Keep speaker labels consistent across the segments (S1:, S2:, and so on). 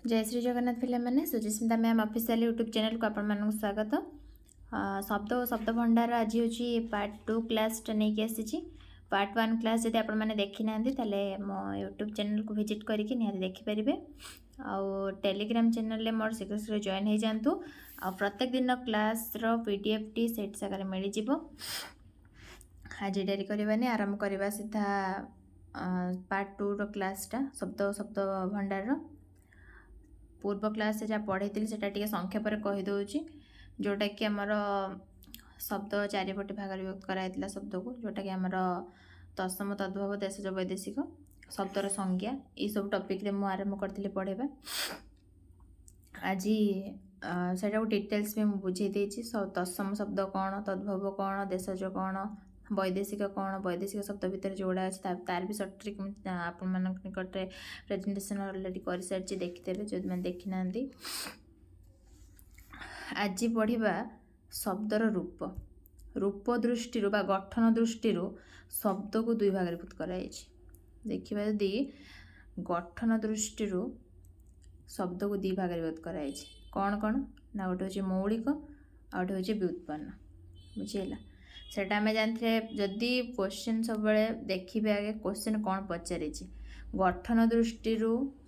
S1: जय श्री जगन्नाथ पिला माने सुजिस्मिता मैम ऑफिशियल यूट्यूब चैनल को आपण मानक स्वागत। शब्द और शब्द भंडार आज हूँ पार्ट 2 क्लास नहीं आसी। पार्ट 1 क्लास जब आपण मैंने देखी ना मो यूट्यूब चैनल को विजिट करके निहाती देखिपारे। आउ टेलीग्राम चैनल में मोर शीघ्र शीघ्र जॉइन हो जातु। आ प्रत्येक दिन क्लास पीडीएफ टी सेट सागर मिल जाव। आज डेरी करवानी आरंभ करवा सीधा पार्ट 2 क्लासटा शब्द शब्द भंडार पूर्व क्लास जहाँ पढ़ी थी से संक्षेप कहीदे जोटा कि आमर शब्द चारिपटे भाग विभक्त कराई शब्द को जोटा कि आमर तत्सम तद्भव देशज वैदेशिक शब्दर संज्ञा ये सब टॉपिक रे मुझे आरंभ करी पढ़ेबा। आज से डिटेल्स भी मुझे बुझे देती तत्सम शब्द कौन, तद्भव कौन, देशज कौन, वैदेशिक कौन, वैदेशिक शब्द भितर जोड़ा अच्छे तार भी सटीक आपण निकट प्रेजेंटेशन ऑलरेडी कर सारी देखिथे जो मैंने देखी ना। आज पढ़ा शब्दर रूप रूप दृष्टि बा गठन दृष्टि शब्द को दुई भाग विभक्त कराई। देखा यदि गठन दृष्टि शब्द को दुई भाग विभक्त कराई कौन कौन ना गोटे हूँ मौलिक आ गोटे हूँ व्युत्पन्न। बुझेगा सेटा आम जानते जदि क्वेश्चन सब देखिए आगे क्वेश्चन कौन पचारि गठन दृष्टि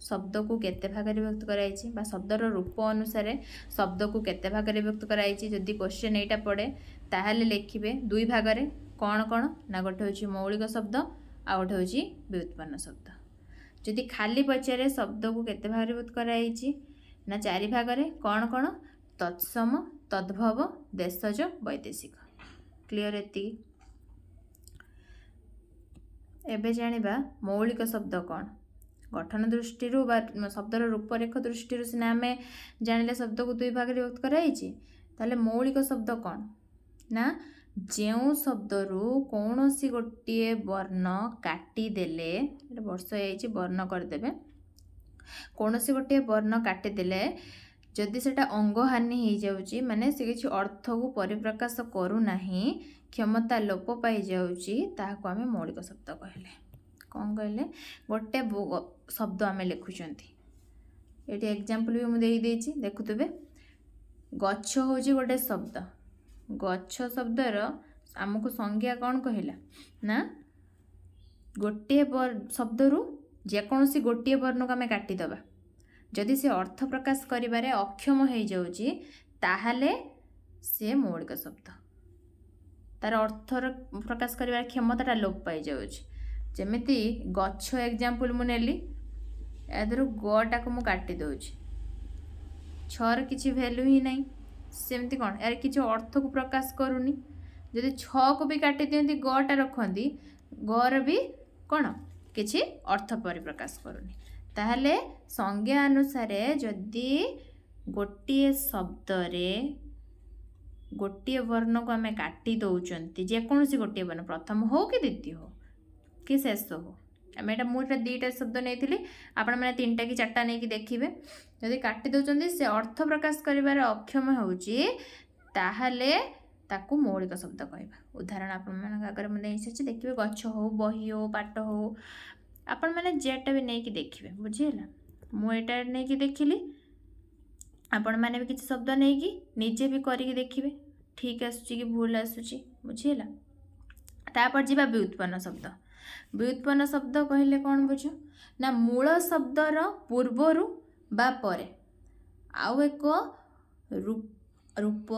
S1: शब्द को केते भाग विभक्त कराई शब्दर रूप अनुसार शब्द को केते भाग विभक्त कराई। जदि क्वेश्चन एटा पड़े ताहले लिखिबे दुई भागरे कौन कौन ना गोटे हूँ मौलिक शब्द आ गोटे हूँ व्युत्पन्न शब्द। जदि खाली पचारे शब्द को केते भाग विभक्त कराई ना चारि भागरे कौन कौन तत्सम तद्भव देशज वैदेशिक। क्लियर एति एबे जानिबा मौलिक शब्द कौन गठन दृष्टि शब्दर रूपरेख दृष्टि सीना आम जानिले शब्द को दुई भाग विभक्त कराई ताले मौलिक शब्द कौन ना जो शब्दरू कौन सी गोटे वर्ण काटिदेले वर्ष वर्ण करदे कौन सी गोटे वर्ण काटिदेले जदि सेटा अंगहानि हो जाउची माने से किसी अर्थ को परिप्रकाश करूना क्षमता लोप पाई जाउची ताहाको आमे मौलिक शब्द कहले। कौन कहले गोटे शब्द आमे लिखुचंती एटी एग्जांपल भी मुझे देइची देखुतबे गच्छ होची गोटे शब्द गच्छ शब्दर आमको संज्ञा कौन कहला ना गोटे शब्दरू जेकोसी गोटे वर्ण को आमे काटिदबा जदि से अर्थ प्रकाश करिबारे अक्षम हो जाउची ताहाले से मौलिक शब्द तार अर्थ प्रकाश करिबार क्षमताटा लोप पाई जाउची। जेमिति गच्छ एग्जांपल मु नेली एदर गटा को मु काटी दउची छर किछि वैल्यू ही नहीं सेमति कोन यार किछि अर्थ को प्रकाश करूनी जदि छ को भी काटी दियंती गटा रखंती गर भी कोन किछि अर्थ परिप्रकाश करूनी ताहले संज्ञा अनुसार जदि गोटे शब्द रे गोटे वर्ण को आम काटी दौरान जेकोसी गोटे वर्ण प्रथम हो कि द्वितीय हो कि शेष हो आम एटा मुझे दुईटा शब्द नहीं आपण मैंने 3टा कि 4टा नहीं देखिए जदि काटी दौरान से अर्थ प्रकाश करिबार अक्षम होउची ताहले ताकू मौलिक शब्द कहबा। उदाहरण आपण आगे मुझे देखिए गच्छ हो बही हो पाठ हो आपण मैंने जेटा भी नहीं देखिए बुझीला मुझे नहीं देखिली आपण मैंने भी किसी शब्द नहीं निजे भी करके देखिए ठीक आसुची कि भूल आसुची बुझीला। तापर जीवा व्युत्पन्न शब्द व्युत्पन्न शब्द कहले कौन बुझ ना मूल शब्दर पूर्वरु बा परे आउ एक रूप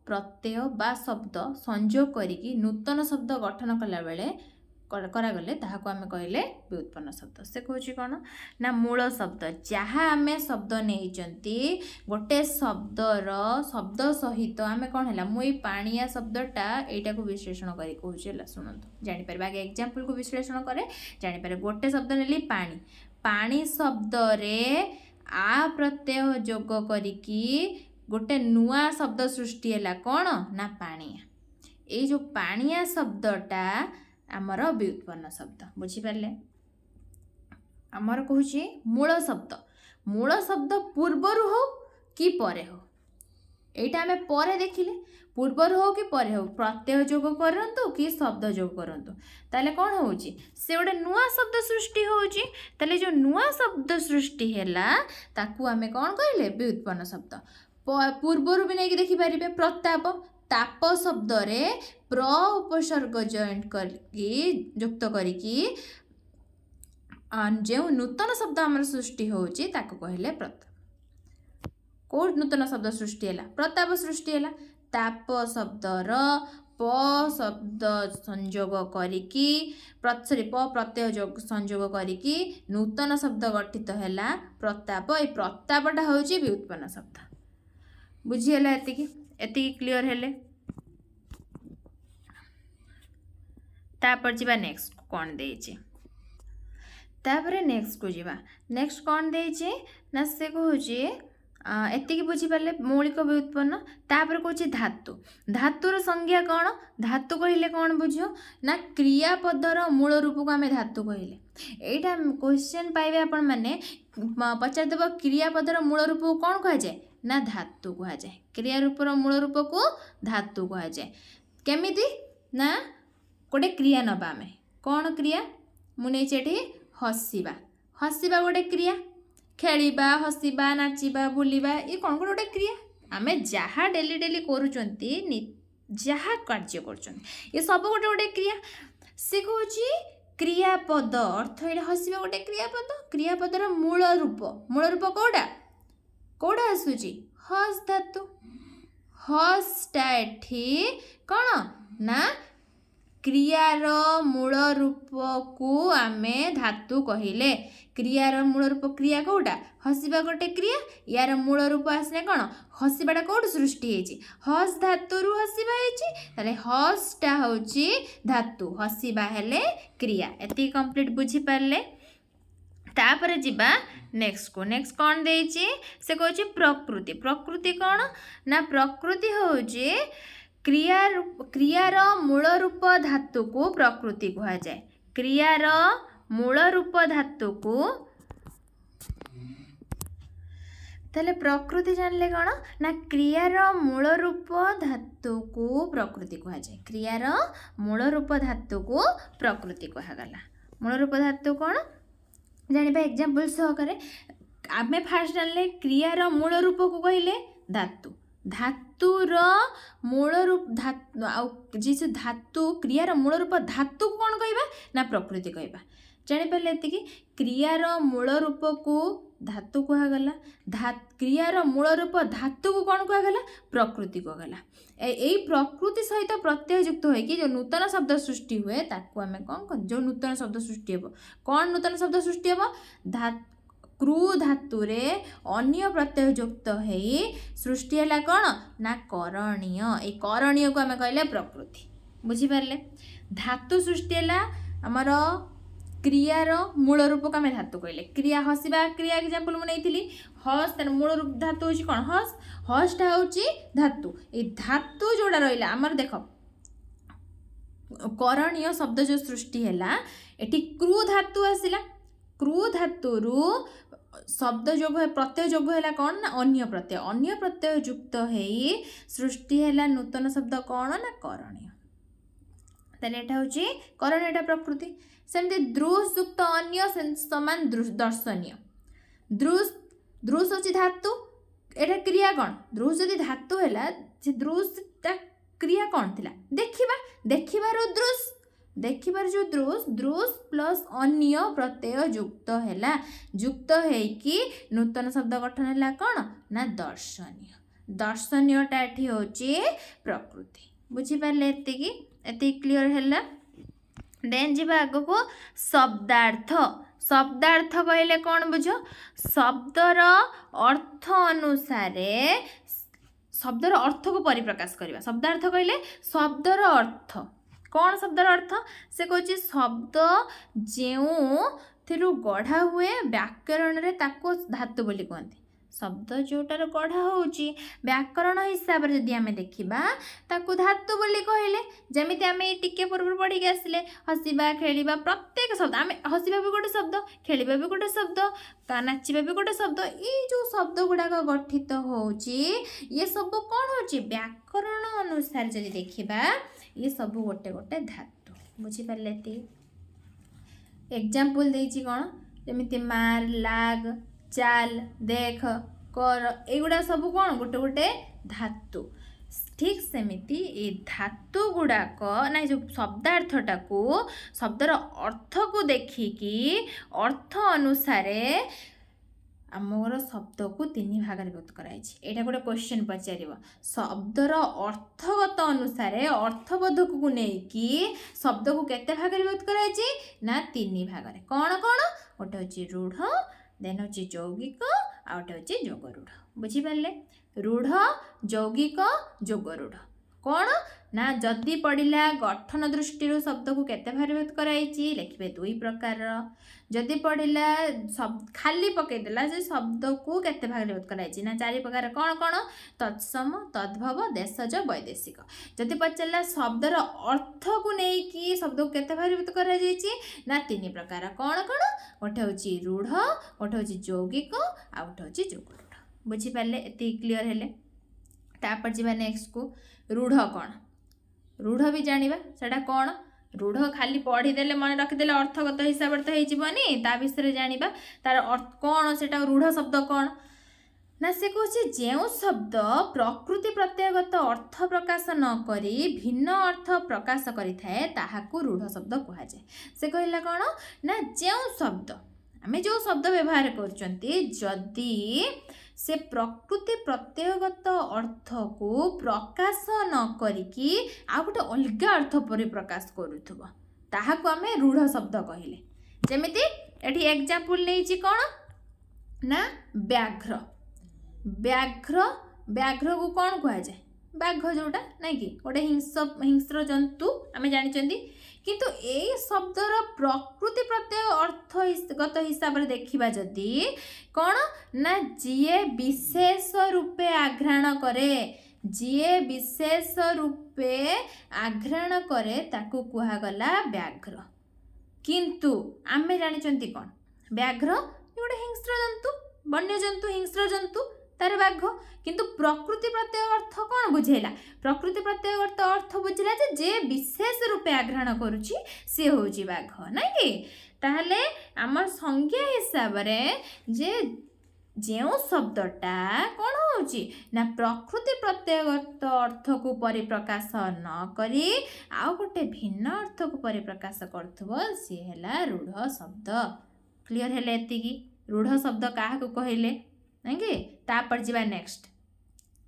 S1: प्रत्यय बा शब्द संयोग करिकी नूतन शब्द गठन कला बेले करागले ताहाको आमे कहले व्युत्पन्न शब्द। से कहूँ कौन ना मूल शब्द जहाँ आम शब्द नहीं गोटे शब्दर शब्द सहित आम कौन है मुई पानिया शब्दटा यटा को विश्लेषण करी कहूँ शुणु जापर आगे एग्जांपल को विश्लेषण करे जापर गोटे शब्द नेली पानी पानी शब्द रे आ प्रत्यय जोग करिकी गोटे नुआ शब्द सृष्टि है कौन ना पानिया ये जो पानिया शब्दटा आमर व्युत्पन्न शब्द बुझीपारे आमर कहूँ मूल शब्द पूर्वर हो कि परे हो एटा आमे परे देखिले पूर्वर हो कि परे हो प्रत्यय जोग करंतु कि शब्द जोग करंतु ताले कौन होउची से गोटे नुआ शब्द सृष्टि होउची ताले जो नुआ शब्द सृष्टि हैला ताकू आमे कौन कहले व्युत्पन्न शब्द पूर्वर भी नहीं देखि पारिबे प्रताप ताप शब्द रे प्र उपसर्ग जॉइंट करके युक्त करके जो नूतन शब्द आमर सृष्टि होउची ताकू कहले प्रताप को नूतन शब्द सृष्टि हैला प्रताप सृष्टि हैला ताप शब्द र प शब्द संयोग करिकी सॉरी प प्रत्यय जोग संयोग करिकी नूतन शब्द गठित हैला प्रताप ए प्रतापटा होउची व्युत्पन्न शब्द बुझी हैला एतिकी क्लियर हेले तापर जीवा नेक्स्ट कौन देइचे तापर नेक्स्ट को जीवा नेक्स्ट कौन देइचे ना से कहूचे एतिकी बुझी पारे मौलिक व्युत्पन्न तापर कहूचे धातु धातुर संज्ञा कौन धातु कहले कौन बुझो ना क्रियापदर मूल रूप को आम धातु कहले एटा क्वेश्चन पाइबे आपण माने पचार देव क्रियापदर मूल रूप को कौन कहा जाए ना धातु कहा जाए क्रिया रूपर मूल रूप को धातु कहा जाए केमिति ना गोटे क्रिया नबा आम कौन क्रिया मुझे हसवा हसवा गोटे क्रिया खेलिबा हसवा नाचिबा बुलिबा ये कौन कौन गोटे क्रिया आम जहाँ डेली डेली करुचंती जहाँ कार्य कर ये सब गोटे गोटे क्रिया से कहूँ क्रियापद अर्थ ये हसवा गोटे क्रियापदर मूल रूप कौटा कौटा आसूची हस धातु हसटा एठी कौन ना क्रियार मूल रूप को आमे धातु कहिले क्रियार मूल रूप क्रिया कौटा हसवा गोटे क्रिया यार मूल रूप आसने कौन हसवाटा कौट सृष्टि होती हस धातु रु हसवा होती हसटा होची धातु हसवा हेले क्रिया एति कंप्लीट बुझी पारले तापर जीवा नेक्स्ट को नेक्स्ट कौन देइची से कहूची प्रकृति प्रकृति कौन ना प्रकृति होची क्रियार मूल रूप धातु को प्रकृति कहा जाए क्रियार मूल रूप धातु को ताले प्रकृति जानले कौन ना क्रियार मूल रूप धातु को प्रकृति कहा जाए क्रियार मूल रूप धातु को प्रकृति कहगला मूल रूप धातु कौन जानिबा एग्जांपल सहकारे आमे फास्ट जानले क्रियार मूल रूप को कहले धातु धातुर मूल रूप धातु जी धातु क्रियार मूल रूप धातु को कौन कहबा ना प्रकृति कहबा जानि पाले एतिकी क्रियार मूल रूप को धातु कहगला क्रियार मूल रूप धातु को कौन कहगला प्रकृति कहगला एई प्रकृति सहित प्रत्यय युक्त हो कि जो नूतन शब्द सृष्टि हुए ताकू आमे कौन जो नूतन शब्द सृष्टि हेबो कौन नूतन शब्द सृष्टि हेबो क्रू धातु रे अन्य प्रत्यय युक्त है सृष्टि है कौन ना करणीय ए करणीय को आम कहले प्रकृति बुझीपारे धातु सृष्टि है आमर क्रियार मूल रूप को आम धातु कहले क्रिया हसवा क्रिया एग्जांपल मुझे नहीं हस तार मूल रूप धातु होची कौन हस हसटा होची धातु ए धातु जोड़ा रहा आमर देख करणीय शब्द जो सृष्टि है एटी क्रू धातु आसला क्रू धातु रु शब्द जोग प्रत्यय जोग है कौन ना अन्य प्रत्यय युक्त है सृष्टि है नूतन शब्द कौन ना करणीय ताले एटा होची करणीयटा प्रकृति सेमती दृश युक्त अन्य समान दर्शनीय दृश होची धातु एटा क्रिया कौन दृश जदि धातु है दृशटा क्रिया कौन थिला देखिबार दृश देखिबार जो दृश प्लस अन्य प्रत्यय युक्त है युक्त है कि नूतन शब्द गठन है कौन ना दर्शनीयटा एठी होची प्रकृति बुझीपारे एति क्लियर है देन जी आग को शब्दार्थ कहले कौन बुझ शब्दर अर्थ अनुसारे शब्दर अर्थ को परिप्रकाश करवा शब्दार्थ कहले शब्दर अर्थ कौन शब्दर अर्थ से कहूँ शब्द जो गढ़ा हुए व्याकरण रे ताको धातु बोली कहते शब्द जोटार गढ़ा होउची व्याकरण हिसाब रे जदि आमे देखिबा ताकू धातु बोली कहले जेमिति आमे टिके पूर्व पढ़ी के आसले हसिबा खेलिबा प्रत्येक शब्द आमे हसिबा भी गोटे शब्द खेलिबा भी गोटे शब्द नाचिबा भी गोटे शब्द ये जो शब्द गुड़ाक गठित होउची ये सब कौन होउची व्याकरण अनुसार जदि देखिबा ये सब गोटे गोटे धातु बुझी पारले ती एग्जांपल देइची कोन जेमिति मार लाग चाल देख कर एगुड़ा सब कौन गोटे गोटे धातु ठीक सेमिति ए धातु गुड़ाक ना जो शब्दार्थटा को शब्दर अर्थ को देखिकी अर्थ अनुसारे आमर शब्द को तीन भाग विभक्त कराई गोटे क्वेश्चन पचार शब्दर अर्थगत अनुसार अर्थबोधक को लेकिन शब्द को केते भाग विभक्त कराई ना तीन भाग कौन कौन गोटे हूँ रूढ़ देन हूँ यौगिक आ गोटे हूँ जोगरूढ़ बुझीपारे रूढ़ यौगिक जोगरूढ़ कौन ना जदि पढ़ला गठन दृष्टि शब्द को केते भाग विभक्त कराई लिखे दुई प्रकार जदि पढ़ला खाली पकईदेला जे शब्द को केते भाग विभक्त कराई ना चारि प्रकार कौन कौन तत्सम तद्भव देशज वैदेशिक जदि पचारा शब्दर अर्थ को लेकिन शब्द को केते भाग विभक्त कराई ना तीन प्रकार कौन कौन गोटे हूँ रूढ़ गोटे हूँ यौगिक आ गोटे हूँ जोगरूढ़ बुझीपारे एति क्लीयर हेले तापर जीवा नेक्स्ट को रूढ़ कौन रूढ़ भी जानिबा सेटा कौन रूढ़ खाली पढ़ीदेले मन रखिदेले अर्थगत हिसाब से तो होइजिबनी ता विषय जानिबा तार अर्थ कौन सेटा रूढ़ शब्द कौन ना से कहूँ जो शब्द प्रकृति प्रत्ययगत अर्थ प्रकाश न करी भिन्न अर्थ प्रकाश करिथाए ताहाकू रूढ़ शब्द कहुए से कहला कौन ना जो शब्द आमे जो शब्द व्यवहार करचंती जदि से प्रकृति प्रत्ययगत अर्थ को प्रकाश न करिकी आ गोटे अलग अर्थ पर प्रकाश करूथबो ताहाकू आमे रूढ़ शब्द कहले जेमिति एठी एग्जांपल लेइची कौन ना व्याघ्र व्याघ्र व्याघ्र को कौन कह जाए बाघ जोटा नहीं कि गोटे हिंस्र जंतु आमे जानिचंदी किंतु ए शब्दर प्रकृति प्रत्यय अर्थगत हिसाब से देखिबा जदि कौन ना जीए विशेष रूपे आघ्राण करे जीए विशेष रूपे आघ्राण करे ताकू कुहागला व्याघ्र किंतु आमे जानिचंती कौन व्याघ्र गोटे हिंस्र जंतु वन्य जंतु हिंस्र जंतु तार बाघ किंतु प्रकृति प्रत्यय अर्थ कौन बुझेला प्रकृति प्रत्यय अर्थ बुझला जे विशेष रूपे आघ्राण करुची सी होची बाघ ना कि ताहले आमर संज्ञा हिसाब रे जे जो शब्दटा कौन होची ना प्रकृति प्रत्ययगत अर्थ को परिप्रकाश न करी आ गोटे भिन्न अर्थ को परिप्रकाश करथबो सी हैला रूढ़ शब्द क्लियर हेले एतिकी रूढ़ शब्द काहा को कहले नहीं तापर जीवा नेक्स्ट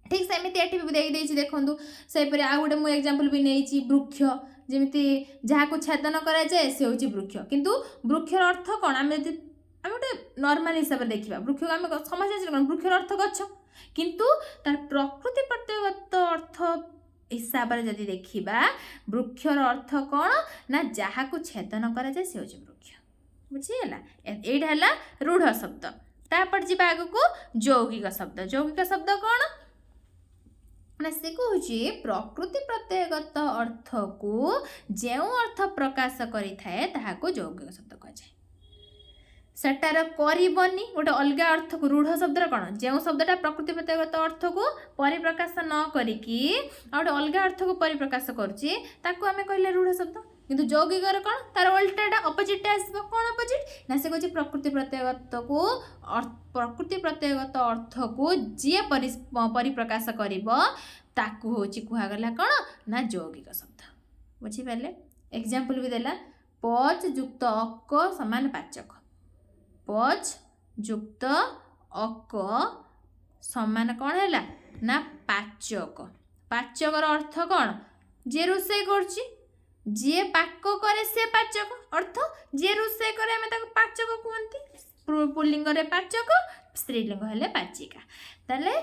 S1: ठीक सेमिति एठी भी देख देछि देखंतु सेपरि आ गोटे मु एग्जांपल भी नेछि वृक्ष जेमिति जहा को छेदन करा जाय से होछि वृक्ष किंतु वृक्षर अर्थ कोन आमे गोटे नॉर्मल हिसाब से देखिबा वृक्ष को आमे समझ कोन वृक्षर अर्थ गछ किंतु तार प्रकृति प्रत्ययगत अर्थ हिसाब से जदि देखिबा वृक्षर अर्थ कोन ना जहा को छेदन करा जाय से होछि वृक्ष बुझियला एटा हला रूढ़ शब्द तापर जी आग को यौगिक शब्द कौन ना से कहूँ प्रकृति प्रत्ययगत अर्थ को जो अर्थ प्रकाश करिथाए ताहाको यौगिक शब्द कहुए सेटार करबनी गोटे अलग अर्थ को रूढ़ शब्द कौन जो शब्दटा प्रकृति प्रत्ययगत अर्थ को परिप्रकाश न करिकी गोटे अलग अर्थ को परिप्रकाश करुचे ताकू आमे कहले रूढ़ शब्द किंतु यौगिकर कौन तार उल्टाटा अपोजिट आसबो कौन अपोजिट ना से कहूँ प्रकृति प्रत्ययगत अर्थ को जी परिप्रकाश करिबो ताकू होची कुहागला कौन ना यौगिक शब्द बुझीपारे एग्जांपल भी देला पच युक्त अक समान पाचक पच युक्त अक समान कौन है ना पाचक पाचकर अर्थ कौन जे रोषे करची जे पाक करे से पाचक अर्थ जे रोषे करे आमे ताको पाचक कहंती पुल्लिंग रे पाचक स्त्रीलिंग हेले पाचिका ताले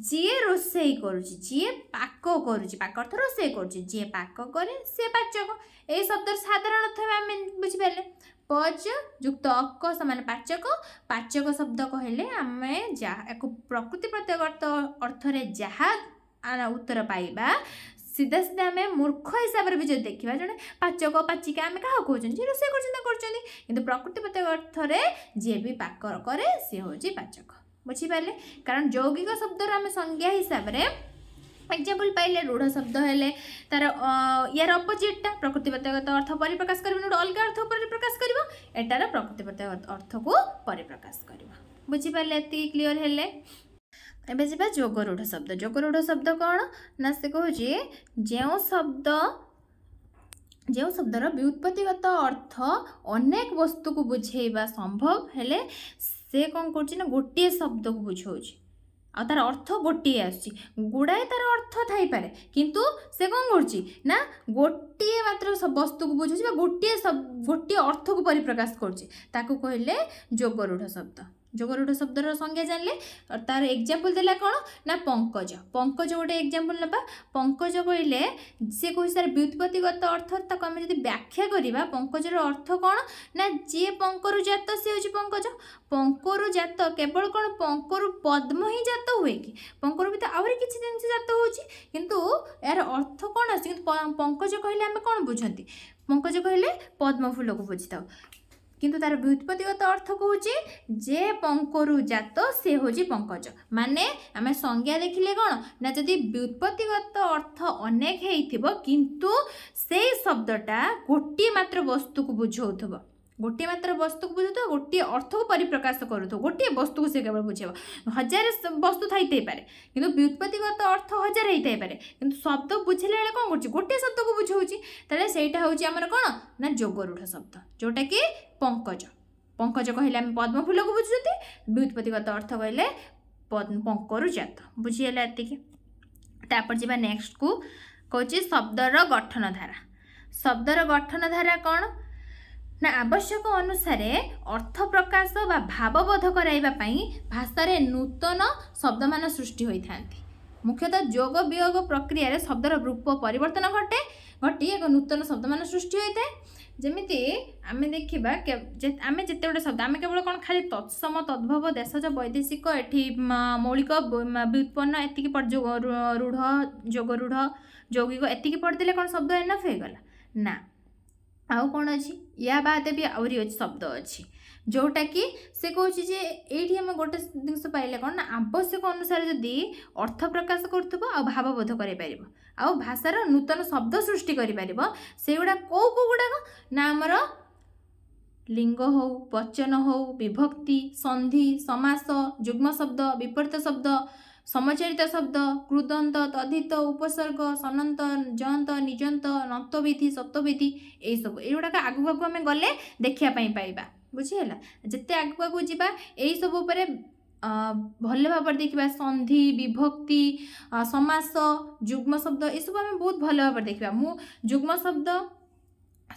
S1: जे रोषे करूची जे पाक करूची पाक अर्थ रोषे करूची जे पाक करे से पाचक ए शब्द साधारण अर्थ आमे बुझी पाले पच युक्त अक समान पाचक पाचक शब्द कहले आम एक प्रकृति प्रत्यय अर्थ जहाँ उत्तर पाइबा सीधा सीधा आम मूर्ख हिसाब से भी जो देखा जड़े पाचक पाचिका आम क्या कहते हैं रोषे कर प्रकृति प्रत्यय अर्थ जी भी पाकर करे सी हूँ पाचक बुझीपारे कारण यौगिक शब्द आम संज्ञा हिसाब से एग्जाम्पल पाइले रूढ़ शब्द है तार यार अपोजिटा प्रकृति प्रत्ययगत अर्थ परिप्रकाश कर अलग अर्थ परिप्रकाश कर एटार प्रकृति प्रत्यय अर्थ को परिप्रकाश कर बुझीपारे ये क्लीयर हेले एबे जीवा जोगरूढ़ शब्द जोगरूढ़ शब्द कौन ना से कहूँ जो शब्दर व्युत्पत्तिगत अर्थ अनेक वस्तु को बुझेबा संभव हेले से कौन कर गोटे शब्द को बुझाऊँ आ तार अर्थ गोटे गुड़ाए तार अर्थ थाई पारे किंतु से कौन करना गोटे मात्र वस्तु को बुझे गोटे अर्थ को परिप्रकाश करको कहले जोगरूढ़ शब्द जोगरूढ़ शब्दर संज्ञा जानले और तार एग्जाम्पल देला कौन ना पंकज पंकज गोटे एग्जाम्पल ना पंकज कहले सी कह सार व्युत्पत्तिगत अर्थ ताको आम जब व्याख्या करवा पंकजर अर्थ कौन ना जी पंकरु जात सी हूँ पंकज पंकरु जात केवल कौन पंकरु पद्म ही जात हुए कि पंकरु भी तो आहरी किसी जिन जात हो यार अर्थ कौन आस पंकज कहले आम कौन बुझती पंकज कहले पद्म फूल को बुझी था किंतु तार व्युत्पत्तिगत अर्थ कहूँ जे पंकरु जात से हूँ पंकज माने आम संज्ञा देखिले कौन ना जदि व्युत्पत्तिगत अर्थ अनेक हो किंतु से शब्दटा गोटे मात्र वस्तु को बुझाऊब गोटे मात्र वस्तु को बुझे गोटे अर्थ को परिप्रकाश करूँ गोटे वस्तु को से केवल बुझेब हजार वस्तु थी पारे कि व्युत्पत्तिगत अर्थ हजार होता पारे कि शब्द बुझेला बेले कौन कर गोटे शब्द को बुझाऊँगी तेरे सहीटा हूँ आमर कौन ना जोगरूढ़ शब्द जोटा कि पंकज पंकज कहले आम पद्म फूल को बुझुते व्युत्पत्तिगत अर्थ कहले पंकरु जात बुझीगला एतिकी तापर जी नेक्स्ट को कौच शब्दर गठन धारा शब्दर गठन धारा कौन ना आवश्यक अनुसार अर्थ प्रकाश बा भावबोध कराइबा पई भाषा रे नूतन शब्द मान सृष्टि होता मुख्यतः जोग वियोग प्रक्रिया शब्दर रूप परिवर्तन घटी एक नूतन शब्द मान सृष्टि होता है जमीती आम देखा आम जिते गोटे शब्द आम केवल कौन खाली तत्सम तद्भव देशज वैदेशिक एटी मौलिक व्युत्पन्न एतिक रूढ़ जोगरूढ़ यौगिक एतिक पढ़देले कौन शब्द एनफ होगला ना आउ कौन अच्छी या बाद भी आहरी शब्द अच्छी जोटा कि से कौच ये आम गोटे जिन पाइले कौन ना आवश्यक अनुसार जदि अर्थ प्रकाश करुव आ भावबोध कर आउ भाषार नूतन शब्द सृष्टि से गुड़ा कौ गुड़ाक ना आमर लिंग हो वचन हो विभक्ति संधि समास युग्म शब्द विपरीत शब्द समचरित शब्द कृदंत तद्धित उपसर्ग सनंत जंत निजंत नत्वविधि सत्वविधि यही सब युवाक आगू आगू आम गले देखापी पाइबा बुझीगला जिते आगू आगू जावा यही सब उपर भल भाव देखा संधि विभक्ति समास युग्म शब्द ये सब आम बहुत भल भाव देखा मु युग्म शब्द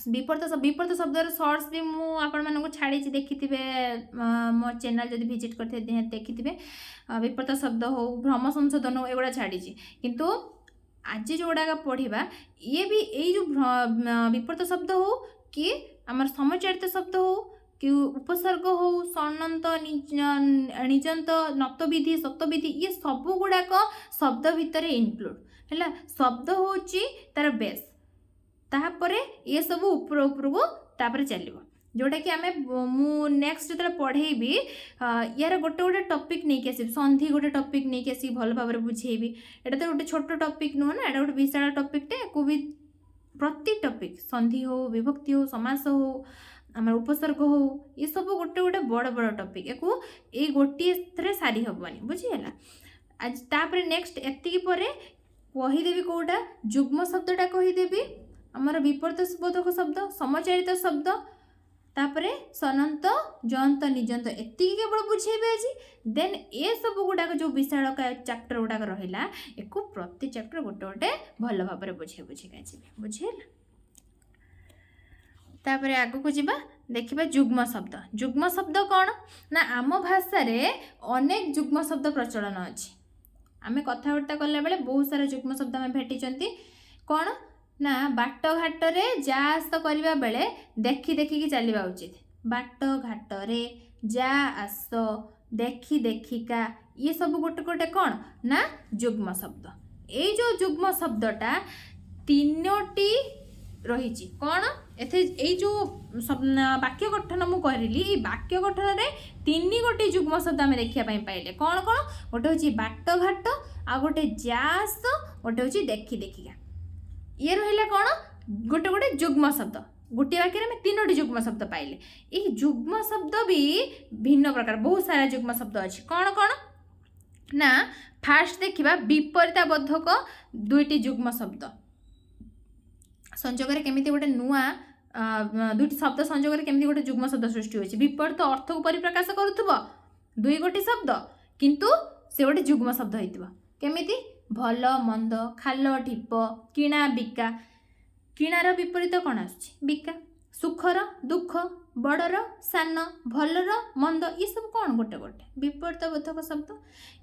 S1: विपरीत शब्दर सर्ट्स भी मुझे छाड़ी देखी मो चैनल जब विजिट करते देखी विपरीत शब्द हो भ्रम संशोधन हो एगुड़ा छाड़ी किंतु आज जो गुड़ाक पढ़ा ये भी यही जो विपरीत शब्द हो कि आमर समचरित शब्द हो कि उपसर्ग हो सनंत निजंत नत्वविधि सत्वविधि ये सब गुड़ाक शब्द भितर इनक्लूड है शब्द हूँ तार बेस तापरे ये सब ऊपर ऊपर को तापर चलो जोटा कि आम मु नेक्स्ट जो पढ़ेबी यार गोटे गोटे टॉपिक नहीं आसबि संधि गोटे टॉपिक नहीं आसि भल भाव बुझेबी एटा तो गोटे छोट टॉपिक नुह ना एटा गोटे विशाल टॉपिकटे को भी प्रति टॉपिक संधि हो विभक्ति हो समास हो आम उपसर्ग हो ये सब गोटे गोटे बड़ बड़ टॉपिक या ये गोटे सारी हेनी बुझीगला आज तापर नेक्स्ट एतिकी परे कहीदेवी कौटा युग्म शब्दटा कहीदेवी आमर विपरीत बोधक शब्द समचरित शब्द तापरे सनंत जंत निजंत एति केवल बुझेबे आज देन ये सब गुड़ाक जो विशाल चैप्टर गुड़ाक रहा एक प्रति चैप्टर गोटे गोटे भल भाव बुझे बुझेगा तापर आग को जावा देखा युग्म शब्द कौन ना आम भाषा रे अनेक युग्म शब्द प्रचलन अच्छी आम कथबार्ता कला बेले बहुत सारा युग्म शब्द आम भेटी कौन ना बाट घाट रे जा आस करने बेले देखी देखिकी चलवा उचित बाट घाटरे, जा आस, देखी देखिका, ये सब गोटे गोटे कौन ना जुग्म शब्द। ये जो जुग्म शब्दटा तीनोटी रही कौन एथे जो वाक्य गठन मु कहली वाक्य गठन रे तीन गोटे जुग्म शब्द आम देखा पाइले कौन कौन गोटे हूँ बाट घाट आ गोटे जास गोटे हूँ देखी देखिका ये रहा कौन गोटे गोटे जुग्म शब्द गोटे वाक्य में तीनोटी जुग्म शब्द पाइले। ये जुग्म शब्द भी भिन्न प्रकार बहुत सारा जुग्म शब्द अच्छी कौन कौन ना फास्ट देखा विपरीताबद्धक दुईटी जुग्म शब्द संजोग केमिति गोटे नुआ दुईटी शब्द संजोग केमिति गोटे जुग्म शब्द सृष्टि होछि विपरीत अर्थ को परिप्रकाश करुथबो दुई गोटी शब्द किंतु से गोटे जुग्म शब्द होइतबो केमिति भल मंद खाल ढीप किणा बिका किणार विपरीत कौन आसुछि बिका सुखर दुख बड़र सान भलर मंद ये सब कौन गोटे गोटे विपरीतबोधक शब्द।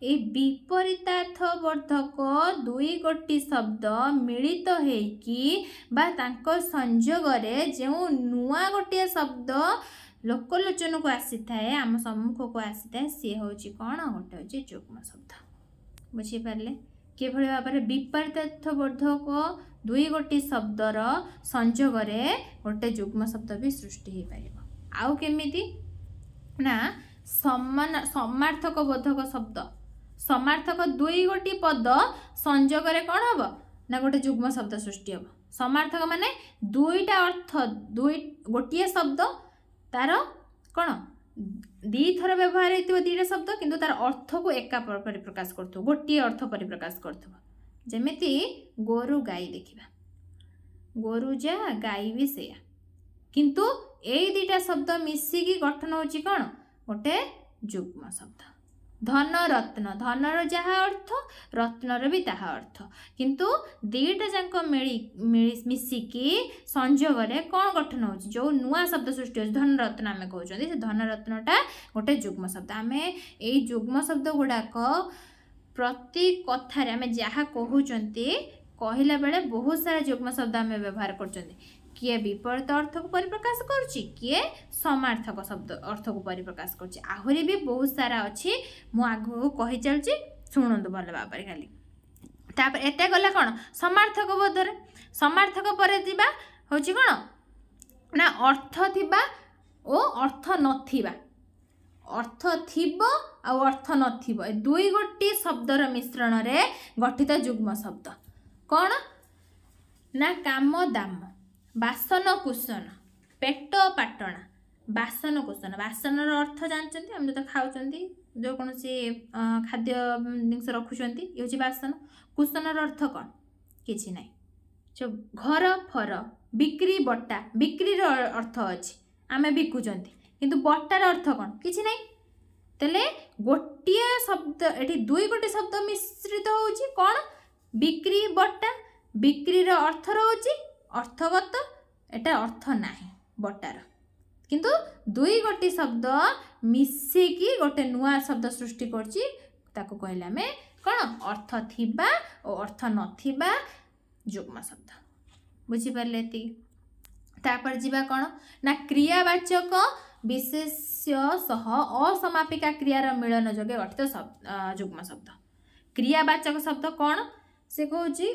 S1: ये विपरीतार्थबोधक दुई गोटी शब्द मिलित होइकी बा तांको संजोगरे जो नुआ गोटे शब्द लोकलोचन को आसी थाए आम सम्मुख को आसी थाए सी होची कौन गोटे होची जुग्म शब्द। बुझी पारले किभଳି भाବରେ विपरीतार्थबोधक दुई गोटी शब्दर संजोगरे गोटे जुग्म शब्द भी सृष्टि हो पार। आउ केमिति ना समार्थक बोधक शब्द समार्थक दुई गोटी पद संजोगरे कौन हम ना गोटे जुग्म शब्द सृष्टि हम। समार्थक माने दुईटा अर्थ दुई गोटे शब्द तार कौन दी थर व्यवहार होती दुईटा शब्द किंतु तार अर्थ को एका परिप्रकाश कर गोटे अर्थ परिप्रकाश कर जमिति गोरु गाई देखा गोरु जा गाई भी से किंतु यही दुईटा शब्द मिसिकी गठन होची कौन गोटे जुग्म शब्द। धन रत्न धनर जहाँ अर्थ रत्नर भी ताहा अर्थ किंतु दुईटा जाक मिसिकी संजोगरे कौन गठन होची जो नुआ शब्द सृष्टि हो धन रत्न आम कहते से धन रत्नटा गोटे जुग्म शब्द। आम यही जुग्म शब्द गुड़ाक प्रति कथार आम जहाँ कहते कहला बेले बहुत सारा जुग्म शब्द आम व्यवहार कर किए विपरीत अर्थ को परिप्रकाश करुच्ची किए समार्थक शब्द अर्थ को परिप्रकाश करुच्ची आहरी भी बहुत सारा अच्छी मु आगु कही चलची शुणु भल भाव खाली तापर एते गला कौन समार्थक बोधरे समार्थक पर दिबा होची कौन ना अर्थ थिबा ओ अर्थ नथिबा अर्थ थिबो आ अर्थ नथिबो ए दुई गोटी शब्दर मिश्रण रे गठित जुग्म शब्द कौन ना काम दाम बासन कुसन पेट पाटणा बासन कुसन बासन अर्थ जानते हम जो खाऊँ जो कौन सी खाद्य जिनस रखुंट ये हूँ बासन कुसन अर्थ कौन किसी ना जो घर फर बिक्री बट्टा बिक्री अर्थ अच्छी आम बिकुंट किंतु बट्टार अर्थ कौन किसी ना तेले गोटे शब्द ये दुई गोटे शब्द मिश्रित होची कौन बिक्री बट्टा बिक्रीर अर्थ रोची अर्थगत एटा अर्थ नाही बट्टार किंतु दुई गोटी शब्द मिसेकी गोटे नुआ शब्द सृष्टि करची ताको कहले आमे कौन अर्थ थिबा और अर्थ नथिबा जुग्म शब्द। बुझी पारले ती तापर जीवा कौन ना क्रियावाचक विशेष्य सह असमापिका क्रियार मिलन जोगे गठित जुग्म शब्द। क्रियावाचक शब्द कौन से कहूँ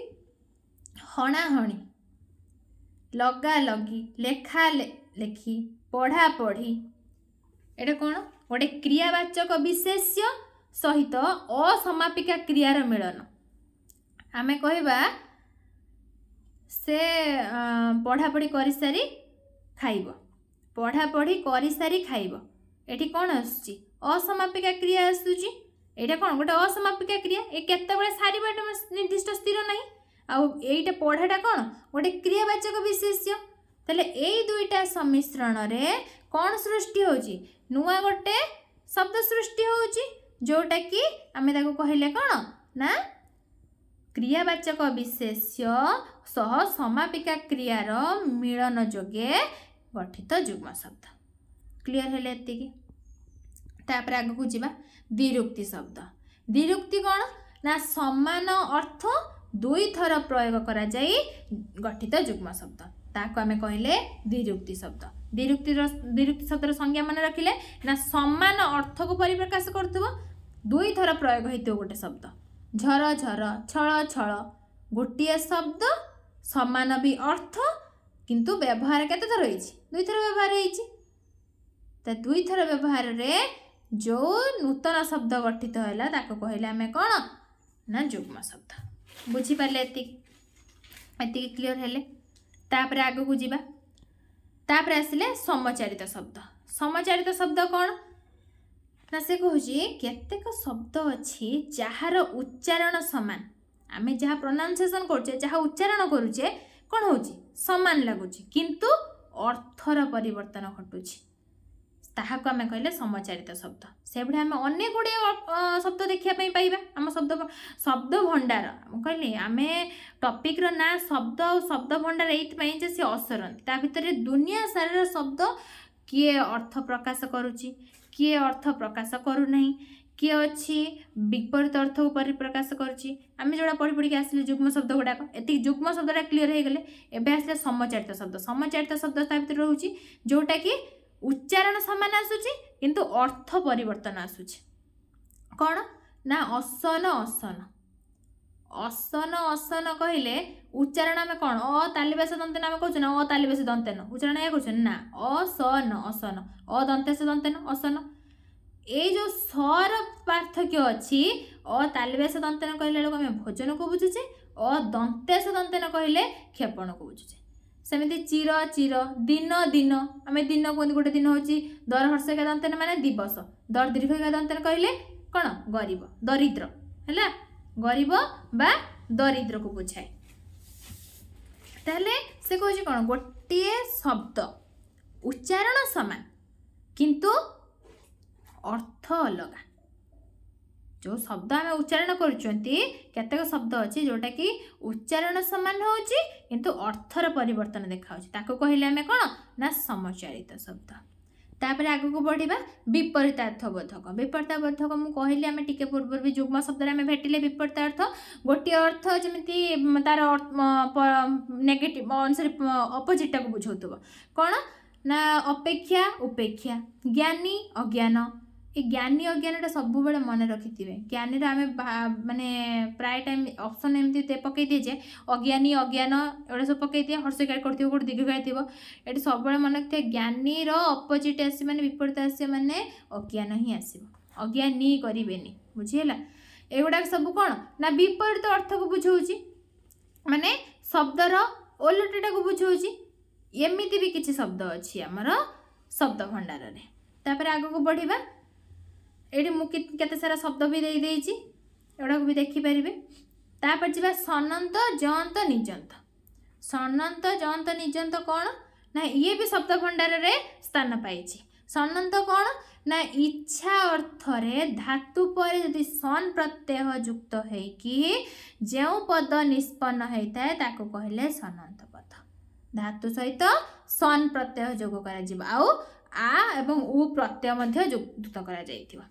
S1: हणाहणी लगा लगी लेखा लेखी पढ़ा पढ़ी एटा कौन गोटे क्रियावाचक विशेष्य सहित असमापिका क्रियार मिलन आमे कहबा से पढ़ापढ़ी कर सारी खाइब पढ़ापढ़ी कर सारी खाइब एठी कौन आसुची असमापिका क्रिया आसुची एटा कौन गोटे असमापिका क्रिया ए केतेबेले सारी निर्दिष्ट स्थिर नहीं आईटा पढ़ाटा कौन गोटे क्रियावाचक विशेष्य तेल यही दुईटा सम्मिश्रण रे कौन सृष्टि होची नुआ गोटे शब्द सृष्टि होची जोटा कि आमे ताको कहले कौन ना क्रियावाचक विशेष्य सह समापिका क्रियार मिलन जोगे गठित जुग्म शब्द। क्लियर हेले एतिकी तापर आगकू जीवा द्विरुक्ति शब्द। द्विरुक्ति कौन ना समान अर्थ दुई थर प्रयोग करा जाई गठित जुग्म शब्द ताको आमे कहले द्विरुक्ति शब्द। द्विरुक्ति शब्दर संज्ञा मन रखिले ना समान अर्थ को परिप्रकाश करथबो दुई थर प्रयोग होइतो गोटे शब्द झर झर छळ छळ गोटे शब्द समान भी अर्थ किंतु व्यवहार केते थर होइछि दुई थर व्यवहार होइछि त दुई थर व्यवहार रे जो नूतन शब्द गठित होला ताको कहले हमें कोन ना युग्म शब्द बुझी पाले एति क्लियर हेले तापर आगो को जीवा तापर आसिले समचारित शब्द कौन ना से कहूँ केतेक शब्द अच्छी जार उच्चारण समान आम जहाँ प्रोनाउंसिएशन करुचे जहाँ उच्चारण करुचे कौन हो समान लगुच किंतु अर्थर परिवर्तन घटुची ताहाको आमे कहले समचारित शब्द से भाई आम अनेक गुड़े शब्द देखापी पाइबा आम शब्द भंडार कहले आम टॉपिक रो ना शब्द और शब्द भंडार ये सी असरती ता भितर दुनिया सारा शब्द किए अर्थ प्रकाश करुची किए अर्थ प्रकाश करूना किए अच्छी विपरीत अर्थ को परिप्रकाश करुची आम जोड़ा पढ़ी पढ़ी आसिले युग्म शब्द गुड़ाक एति युग्म शब्दटा क्लीयर हो गले एबे आसिले समचारित शब्द ता भितर रहउची जोटा कि उच्चारण समान आसुची किंतु अर्थ परिवर्तन आसुची कौन ना असन असन असन असन कहले उच्चारण आम कौन तालिबास दंतेन आम कहूँ ना तालिबास दंतेन उच्चारण या कहूँ ना असन असन दंतेस दंतेन असन ये जो सर पार्थक्य अच्छी तालिबास दंतेन कहले आम भोजन को बुझुचे दंतेस दंतेन कहले क्षेपण को बुझुचे सेमती चिर चिर दिन दिन आम दिन कहते गोटे दिन हूँ दर हर्षिका दंतन माने दिवस दर दीर्घिका दंतन कहले कौन गरीब दरिद्र है गरीब बा दरिद्र को बुझाए ताहले से कहूँ कौन गोटे शब्द उच्चारण समान किंतु अर्थ अलग जो शब्द आम उच्चारण करेक शब्द अच्छी जोटा कि उच्चारण समान होची किंतु अर्थर परिवर्तन देखा कहले आम कौन ना समचारित शब्द तापर आगू को बढ़िबा विपरीतार्थबोधक विपरीतार्थबोधक मु कहली आम टिके पूर्व भी युग्म शब्द आम भेटिले विपरीतार्थ गोटे अर्थ जमी तार नेगेटिव सॉरी अपोजिटा को बुझाउथबो कौन ना अपेक्षा उपेक्षा ज्ञानी अज्ञान ये ज्ञानी अज्ञानटा सब बेले मन रखि थे ज्ञानी आम माने प्राय टाइम ऑप्शन एमती पकई दिए जे अज्ञानी अज्ञान एटा सब पकई दिए हर्षकार कर गोटे दीर्घकार थी ये सब बेले मन रखिए ज्ञानी अपोजिट आस माने विपरीत आस माने अज्ञान ही आसो अज्ञानी करेनि बुझीगला एगुड़ा सब कौन ना विपरीत अर्थ को बुझाऊँ माने शब्दर ओलटा को बुझाऊँ एमती भी किसी शब्द अच्छी आमर शब्द भंडार रे तापर आगो को बढ़िबा ये मुझे केते सारा शब्द भी दे देइछि एड़ा को भी देखि परिबे तापर जिबा सनंत जंत निजंत सनंत जंत निजंत कौन ना ये भी शब्द भंडार रे स्थान पाइछि सनंत कौन ना इच्छा अर्थ रे धातु पर यदि सन प्रत्यय युक्त है कि जो पद निष्पन्न होता है ताको कहले सनंत पद धातु सहित सन प्रत्यय जोग करा जिबा आउ आ एवं उ प्रत्यय मध्य युक्त करा जाइथिबा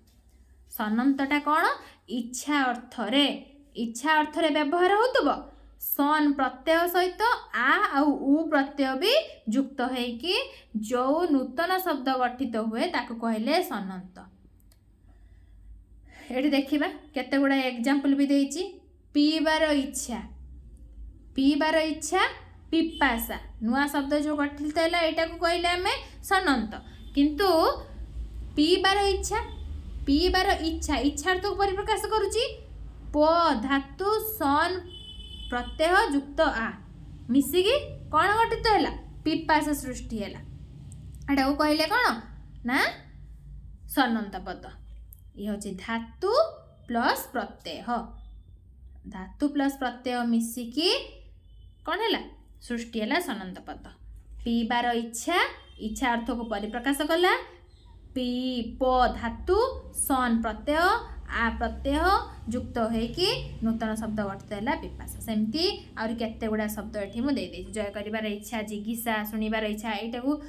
S1: सनंतटा कौन इच्छा अर्थ रे व्यवहार होतबो सन प्रत्यय सहित आ उ प्रत्यय भी युक्त है कि जो नूतन शब्द गठित हुए ताको कहले सनंत एठी देखिबा केते गुडा एग्जांपल भी देइछि पीबार इच्छा पिपासा नुआ शब्द जो गठित हैला एटा को कहले हमें सनंत किंतु पीबार इच्छा अर्थ को परिप्रकाश करुची प धातु सन प्रत्यय युक्त आ मिसिकी कौन गठित है पिपासा सृष्टि है एटा को कहले कौन ना सनंत पद ये हूँ धातु प्लस प्रत्यय मिसिकी कौन है सृष्टि है सनंत पद पीबार इच्छा अर्थ को परिप्रकाश कला पी प धातु सन प्रत्यय आ प्रत्यय युक्त होइकि नूतन शब्द गठित है पिपासा सेमती आउरी केते गुडा शब्द एठी मु दे देछि जय करिबार इच्छा जिज्ञासा सुनिबार इच्छा एटा को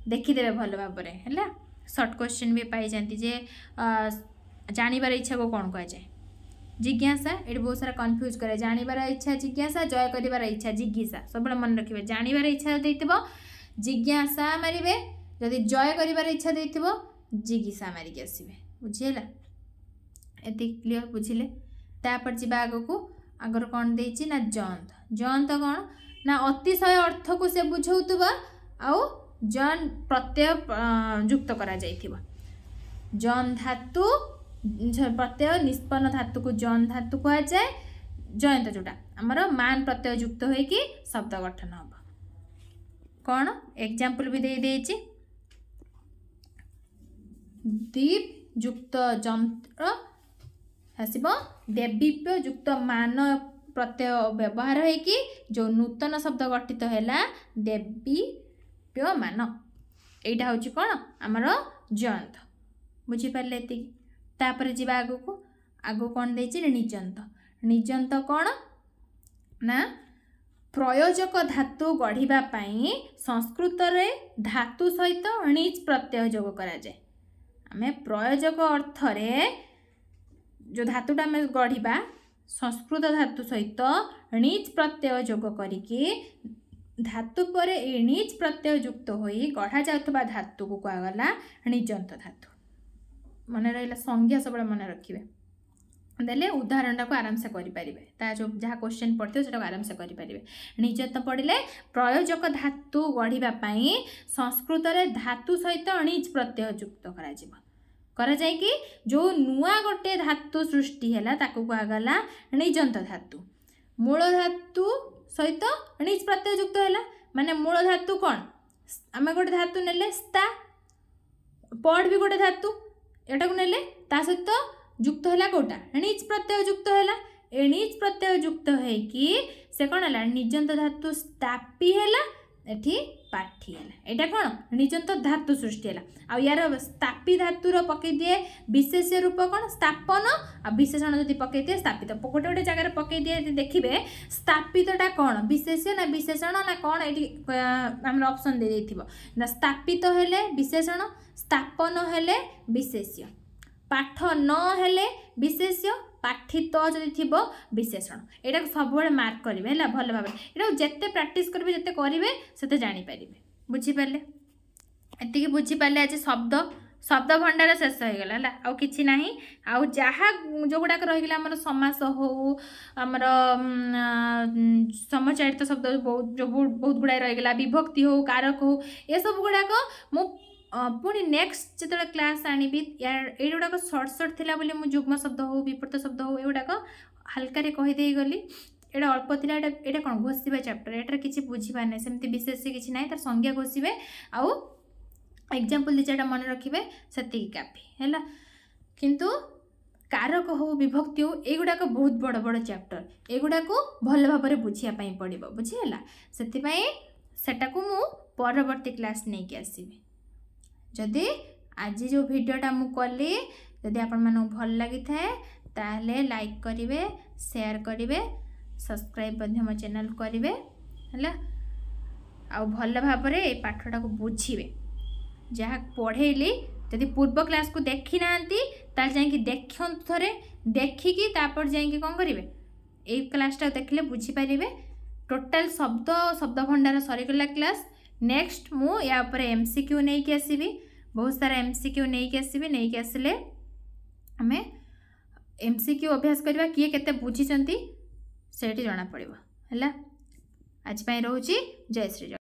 S1: देखिदेबे भल भाबरे हैला शॉर्ट क्वेश्चन भी पाई जानती जे जानिबार इच्छा को कौन कह जाए जिज्ञासा ये बहुत सारा कन्फ्यूज करे जानिबार इच्छा जिज्ञासा जय करिबार इच्छा जिज्ञासा सब मन रखिबे जानिबार इच्छा देइतबो जिज्ञासा मारिबे जदि जय करिबार इच्छा देथिबो जिगिसा मारिक आसीबे बुझिला एति क्लियर बुझिले तापर जिबा आगो को आगर कोन देछि ना जंत जंत कोन ना अतिशय अर्थ को से बुझौतबा आउ जन प्रत्यय युक्त करा जाइथिबा जन धातु प्रत्यय निष्पन्न धातु को जन धातु कहा जाए जयंत जोटा आमर मान प्रत्यय युक्त हो कि शब्द गठन हम कौन एग्जाम्पल भी दे देछि दीप युक्त जंत्र आसब देवीप्य युक्त मान प्रत्यय व्यवहार है कि जो नूतन शब्द गठित है देवीप्य मान एटा हूँ कौन आमर जयंत बुझीपारे ये तापर जी आग को आग कौन दे निजंत निजंत कौन ना प्रयोजक धातु गढ़िबा पाई संस्कृत रे धातु सहित णिच प्रत्यय जोग करा जाए आमे प्रयोजक अर्थ रे जो धातुटा आम गढ़िबा संस्कृत धातु सहित णिच प्रत्यय जोग करिकी धातु पर णिच प्रत्यय युक्त होई गढ़ा जाउतबा धातु को कहगला निजंत धातु मन रहा संज्ञा सब मन रखिए देले उदाहरणटा को आराम से करें जो जहाँ क्वेश्चन पढ़ते से आराम से करें निजंत पढ़ले प्रयोजक धातु गढ़ापी संस्कृत रे धातु सहित णिच प्रत्यय युक्त करा जाए कि जो नुआ गोटे धातु सृष्टि है ताकू कहगला निजंत धातु मूल धातु सहित णिच प्रत्यय युक्त है माने मूल धातु कौन आम गोटे धातु नेले स्ता पढ़ भी गोटे धातु एटा को नेले ता सहित युक्त है कोटा णिच प्रत्यय युक्त है णिच प्रत्यय युक्त है कि से कौन है निजंत धातु स्थापी है एठी पाठी है एटा कौन निजंत धातु सृष्टि है आ यार स्थापी धातुर पकई दिए विशेष्य रूप कौन स्थापन आ विशेषण जदि पकई दिए स्थापित गोटे गोटे जगह पकई दिए देखिए स्थापितटा कौन विशेष्य ना विशेषण ना कौन ये आम ऑप्शन दे देथिबो ना स्थापित हेले विशेषण स्थापन हेले विशेष्य पाठ न हेले विशेष्य पाठित जदि थी विशेषण यहाँ सब मार्क करेंगे है भल भाव यहाँ जिते प्राक्ट करेंगे जिते करेंगे से जापर बुझीपारे ये बुझीपारे आज शब्द शब्द भंडार शेष हो गला आउ कि ना आउ जहाँ जो गुड़ाक रहीगला आमर समास हो आमर समचारित शब्द बहुत जो बहुत गुड़ाए रहीगला विभक्ति हो कारक हो ये सब गुड़ाक मु पुणी नेक्स्ट जो क्लास आनी ये गुड़ाक सर्ट सर्ट थिला बोली मु युग्म शब्द हो विपरीत शब्द हो ये हल्का कहीदे गली यहाँ अल्प थी यहाँ कौन घोषा चैप्टर यहाँ किसी बुझीपार ना सेमती विशेष किसी ना तार संज्ञा घोषे आउ एग्जाम्पल दी चार्टा मन रखिए से काफी है किंतु कारक हो विभक्ति हो युड़ाक बहुत बड़ बड़ चैप्टर युड़ाक भल भाव बुझापी पड़ो बुझीगला से मु परवर्ती क्लास नहीं कि आसबि जदि आज जो वीडियोटा मु कली जदि आपण मानू भल लगी थाए लाइक करेंगे शेयर करेंगे सब्सक्राइब मो चैनल करेंगे है आ भल भाव पाठटा को बुझे जहाँ पढ़ेली जदि पूर्व क्लास को देखी ना जाकि देखु थे देखिकी तापर जाकि कौन करेंगे ये क्लासटा देखले बुझीपारे टोटाल शब्द शब्द भंडार सरीगला क्लास नेक्स्ट मु या पर एमसीक्यू नहीं कि आसबि बहुत सारा एमसीक्यू नहीं कि आसबि नहीं कि आसिले आम एमसीक्यू अभ्यास करवा किए केते बुझी से जना पड़ो है आज रोची जय श्री।